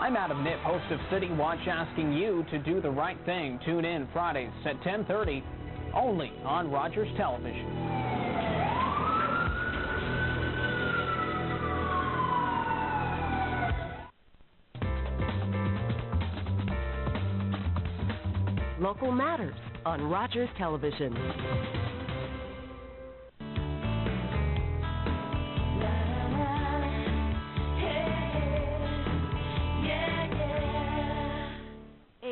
I'm Adam Nipp, host of City Watch, asking you to do the right thing. Tune in Fridays at 10:30, only on Rogers Television. Local Matters on Rogers Television.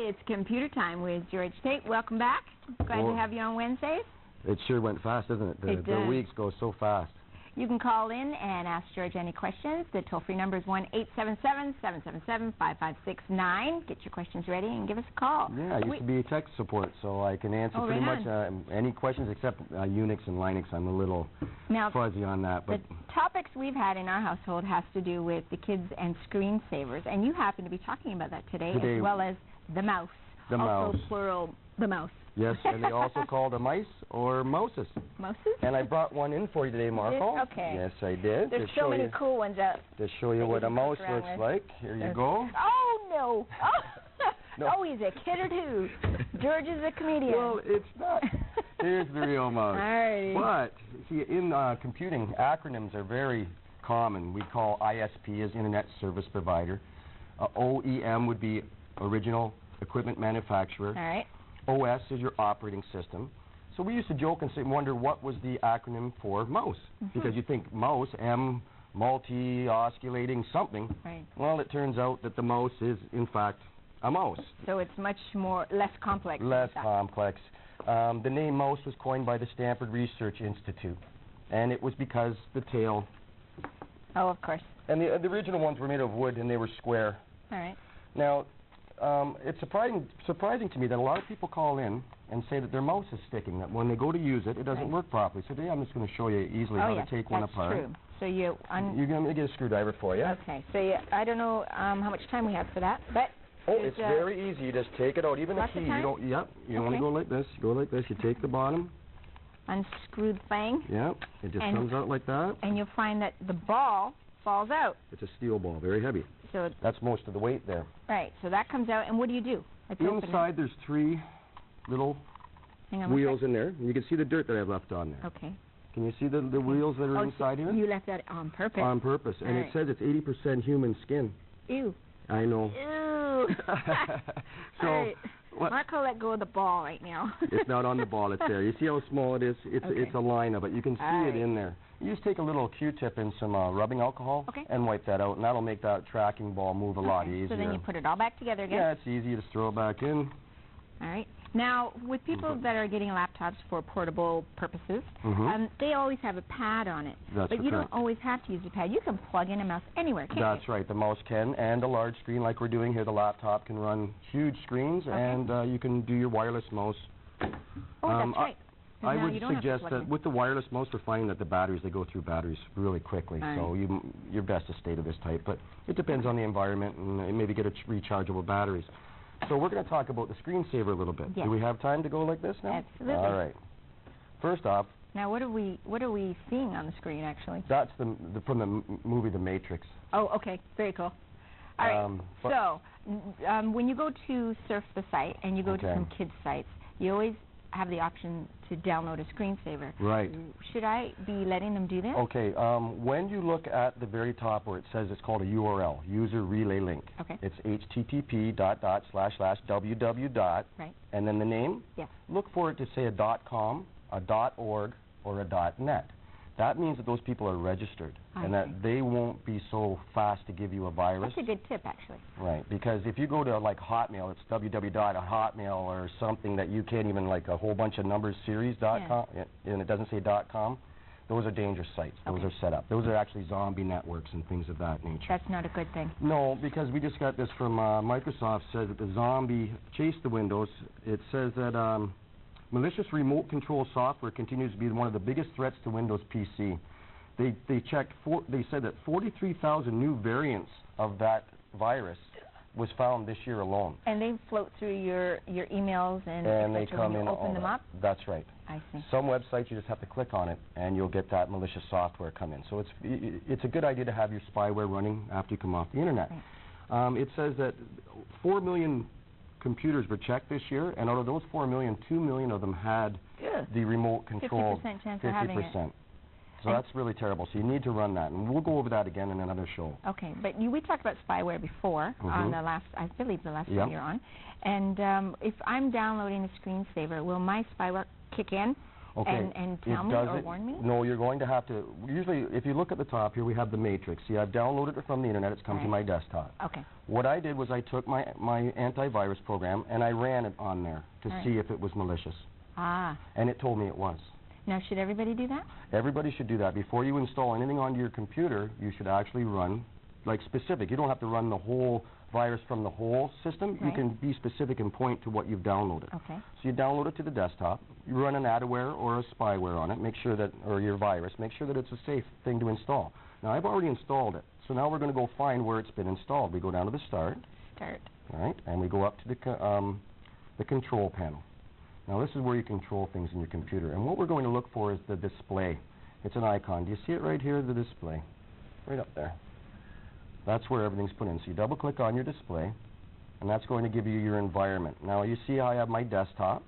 It's computer time with George Tate. Welcome back. Glad to have you on Wednesdays. It sure went fast, doesn't it? The weeks go so fast. You can call in and ask George any questions. The toll-free number is 1-877-777-5569. Get your questions ready and give us a call. Yeah, I used to be tech support, so I can answer pretty much any questions except Unix and Linux. I'm a little fuzzy on that. But the topics we've had in our household has to do with the kids and screensavers, and you happen to be talking about that today as well as the mouse. The mouse. Also plural, the mouse. Yes, and they also call the mice or mouses. Mouses? And I brought one in for you today, Marco. Okay. Yes, I did. There's so many cool ones out. To show you what a mouse looks like. Here you go. Oh, no. Oh. No. Oh, he's a kid or two. George is a comedian. Well, it's not. Here's the real mouse. Alrighty. But, see, in computing, acronyms are very common. We call ISP as Internet Service Provider. OEM would be Original Equipment Manufacturer. All right. OS is your operating system. So we used to joke and wonder what was the acronym for mouse. Because you think mouse, M, multi-osculating something. Right. Well, it turns out that the mouse is, in fact, a mouse. So it's much less complex. Less complex. The name mouse was coined by the Stanford Research Institute. And it was because the tail. Oh, of course. And the original ones were made of wood and they were square. All right. Now, it's surprising to me that a lot of people call in and say that their mouse is sticking, that when they go to use it, it doesn't work properly. So today I'm just going to show you easily how to take one apart. True. So you're going to get a screwdriver for you. Okay. So I don't know how much time we have for that, but it's very easy. You just take it out. Even a key, you don't. Yep. You want to go like this. You go like this. You take the bottom. Unscrew the thing. Yep. It just comes out like that. And you'll find that the ball falls out. It's a steel ball, very heavy. So that's most of the weight there. Right. So that comes out, and what do you do? Inside, there's 3 little wheels in there. And you can see the dirt that I've left on there. Okay. Can you see the wheels that are inside here? You left that on purpose. On purpose. And it says it's 80% human skin. Ew. I know. Ew. So, right. Marco let go of the ball right now. It's not on the ball. It's there. You see how small it is? It's a line of it. You can see it in there. You just take a little Q-tip and some rubbing alcohol and wipe that out, and that'll make that tracking ball move a lot easier. So then you put it all back together again? Yeah, it's easy. You just throw it back in. All right. Now, with people that are getting laptops for portable purposes, they always have a pad on it. But you don't always have to use a pad. You can plug in a mouse anywhere, can't you? That's right. The mouse can, and a large screen like we're doing here. The laptop can run huge screens, and you can do your wireless mouse. Oh, that's right. I would suggest that with the wireless mouse, we're finding that the batteries, they go through batteries really quickly. So you're best to stay to this type. But it depends on the environment, and maybe get rechargeable batteries. So we're going to talk about the screensaver a little bit. Yes. Do we have time to go like this now? Absolutely. All right. First off. Now, what are we seeing on the screen, actually? That's from the movie The Matrix. Oh, okay. Very cool. All right. So when you go to surf the site and you go to some kids' sites, you always have the option to download a screensaver. Right. Should I be letting them do this? Okay. When you look at the very top where it says it's called a URL, user relay link. Okay. It's http://www. Right. And then the name. Yes. Look for it to say a .com, a .org, or a .net. That means that those people are registered and that they won't be so fast to give you a virus. That's a good tip, actually. Right, because if you go to like Hotmail, it's www.hotmail or something that you can't even like a whole bunch of numbers series.com and it doesn't say .com, those are dangerous sites. Those are set up. Those are actually zombie networks and things of that nature. That's not a good thing. No, because we just got this from Microsoft says that the zombie chased the Windows. It says that malicious remote control software continues to be one of the biggest threats to Windows PC. They said that 43,000 new variants of that virus was found this year alone. And they float through your emails and they come when you open them up? That's right. I see. Some websites you just have to click on it and you'll get that malicious software come in. So it's a good idea to have your spyware running after you come off the internet. Right. It says that 4 million computers were checked this year, and out of those 4 million, 2 million of them had the remote control. 50% chance of having it. So that's really terrible. So you need to run that, and we'll go over that again in another show. Okay, but we talked about spyware before on the last, I believe the last time you're on. And if I'm downloading a screensaver, will my spyware kick in and tell me or warn me? No, you're going to have to. Usually, if you look at the top here, we have the matrix. See, I've downloaded it from the internet. It's come to my desktop. Okay. What I did was I took my antivirus program and I ran it on there to see if it was malicious. And it told me it was. Now, should everybody do that? Everybody should do that. Before you install anything onto your computer, you should actually run, like, specific. You don't have to run the whole virus from the whole system. You can be specific and point to what you've downloaded. Okay. So you download it to the desktop. You run an adware or a spyware on it. Make sure that, or your virus, make sure that it's a safe thing to install. Now, I've already installed it. So now we're going to go find where it's been installed. We go down to the Start. Start. All right, and we go up to the Control panel. Now, this is where you control things in your computer. And what we're going to look for is the display. It's an icon. Do you see it right here, the display? Right up there. That's where everything's put in. So you double-click on your display, and that's going to give you your environment. Now, you see how I have my desktop,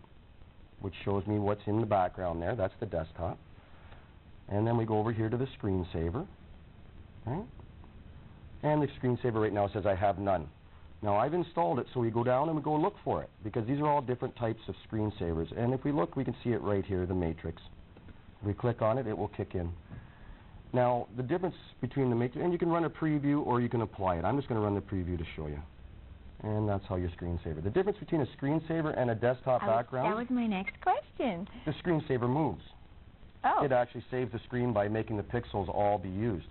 which shows me what's in the background there. That's the desktop. And then we go over here to the screensaver. Right? And the screensaver right now says I have none. Now, I've installed it, so we go down and we go look for it, because these are all different types of screensavers. And if we look, we can see it right here, the matrix. If we click on it, it will kick in. Now, the difference between the matrix, and you can run a preview or you can apply it. I'm just going to run the preview to show you. And that's how your screensaver. The difference between a screensaver and a desktop background. That was my next question. The screensaver moves. Oh. It actually saves the screen by making the pixels all be used.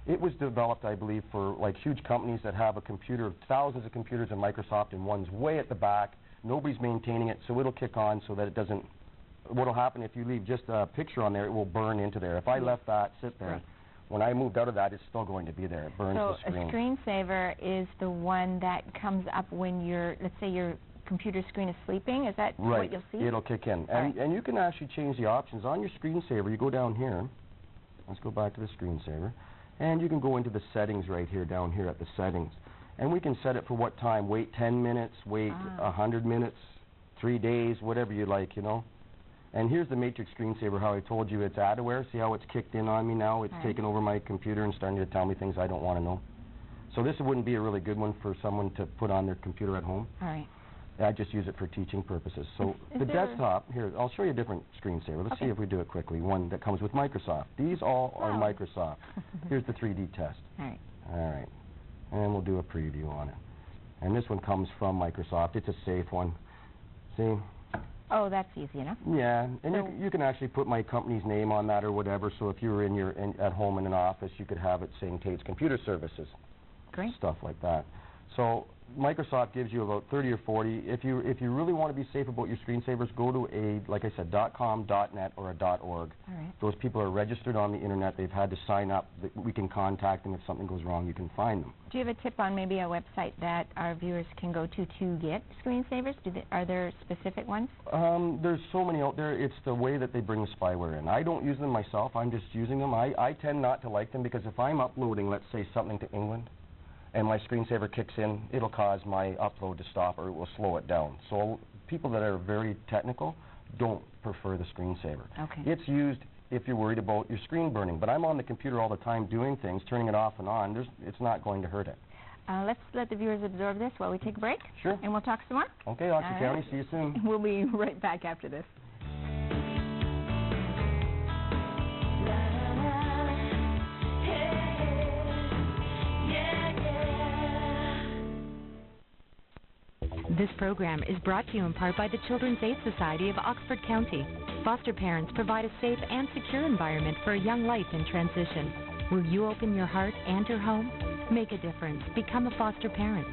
It was developed, I believe, for like huge companies that have a computer, thousands of computers in Microsoft, and one's way at the back. Nobody's maintaining it, so it'll kick on so that it doesn't. What'll happen if you leave just a picture on there, it will burn into there. If I left that sit there, when I moved out of that, it's still going to be there. It burns the screen. So a screensaver is the one that comes up when your, let's say your computer screen is sleeping. Is that what you'll see? It'll kick in. And you can actually change the options. On your screensaver, you go down here. Let's go back to the screensaver. And you can go into the settings right here, down here at the settings. And we can set it for what time. Wait 10 minutes, wait 100 minutes, 3 days, whatever you like, you know. And here's the matrix screensaver, how I told you it's adware. See how it's kicked in on me now? It's taken over my computer and starting to tell me things I don't want to know. So this wouldn't be a really good one for someone to put on their computer at home. All right. I just use it for teaching purposes. So the desktop, here, I'll show you a different screensaver. Let's see if we do it quickly. One that comes with Microsoft. These all are Microsoft. Here's the 3D test. All right. All right. And we'll do a preview on it. And this one comes from Microsoft. It's a safe one. See? Oh, that's easy enough. Yeah, and you can actually put my company's name on that or whatever, so if you were at home in an office, you could have it saying Tate's Computer Services. Great. Stuff like that. So Microsoft gives you about 30 or 40. If you really want to be safe about your screensavers, go to a, like I said, .com, .net, or a .org. All right. Those people are registered on the internet. They've had to sign up. We can contact them if something goes wrong. You can find them. Do you have a tip on maybe a website that our viewers can go to get screensavers? Are there specific ones? There's so many out there. It's the way that they bring the spyware in. I don't use them myself. I'm just using them. I tend not to like them because if I'm uploading, let's say, something to England, and my screensaver kicks in, it'll cause my upload to stop or it will slow it down. So people that are very technical don't prefer the screensaver. Okay. It's used if you're worried about your screen burning, but I'm on the computer all the time doing things, turning it off and on. It's not going to hurt it. Let's let the viewers absorb this while we take a break. Sure. And we'll talk some more. Okay, Oxford County, see you soon. We'll be right back after this. This program is brought to you in part by the Children's Aid Society of Oxford County. Foster parents provide a safe and secure environment for a young life in transition. Will you open your heart and your home? Make a difference. Become a foster parent.